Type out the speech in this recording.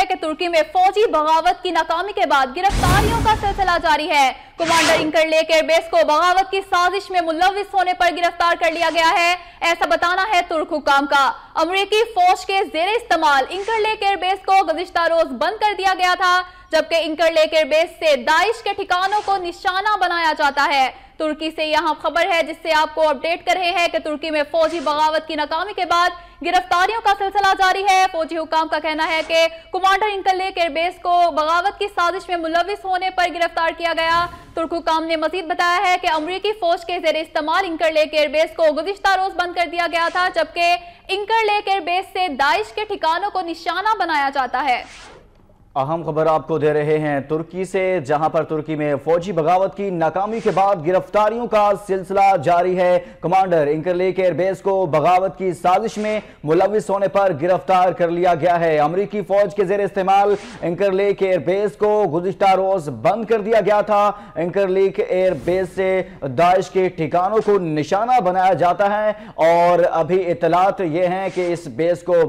है कि तुर्की में फौजी बगावत की नाकामी के बाद गिरफ्तारियों का सिलसिला जारी है। कमांडर इंकरलेक एयरबेस को बगावत की साजिश में मुलविस होने पर गिरफ्तार कर लिया गया है, ऐसा बताना है तुर्क हुक्काम का। अमरीकी फौज के जेरे इस्तेमाल इंकरलेक एयरबेस को गुज़िश्ता रोज बंद कर दिया गया था, जबकि इंकरलेक एयरबेस से दाइश के ठिकानों को निशाना बनाया जाता है। तुर्की से यहां खबर है जिससे आपको अपडेट कर रहे हैं कि तुर्की में फौजी बगावत की नाकामी के बाद गिरफ्तारियों का सिलसिला जारी है। फौजी हुक्काम का कहना है कि कमांडर इंकरलेक एयरबेस को बगावत की साजिश में मुलविस होने पर गिरफ्तार किया गया। तुर्क हुक्काम ने मजीद बताया है कि अमरीकी फौज के जेर इस्तेमाल इंकरलेक एयरबेस को गुज़िश्ता रोज बंद कर दिया गया था, जबकि इंकरलेक एयरबेस से दाइश के ठिकानों को निशाना बनाया जाता है। अहम खबर आपको दे रहे हैं तुर्की से, जहां पर तुर्की में फौजी बगावत की नाकामी के बाद गिरफ्तारियों का सिलसिला जारी है। कमांडर इंकरलेक एयरबेस को बगावत की साजिश में मुलविस होने पर गिरफ्तार कर लिया गया है। अमरीकी फौज के जेर इस्तेमाल इंकरलेक एयरबेस को गुज़िश्ता रोज बंद कर दिया गया था। इंकरलेक एयरबेस से दाइश के ठिकानों को निशाना बनाया जाता है और अभी इत्तलात ये हैं कि इस बेस को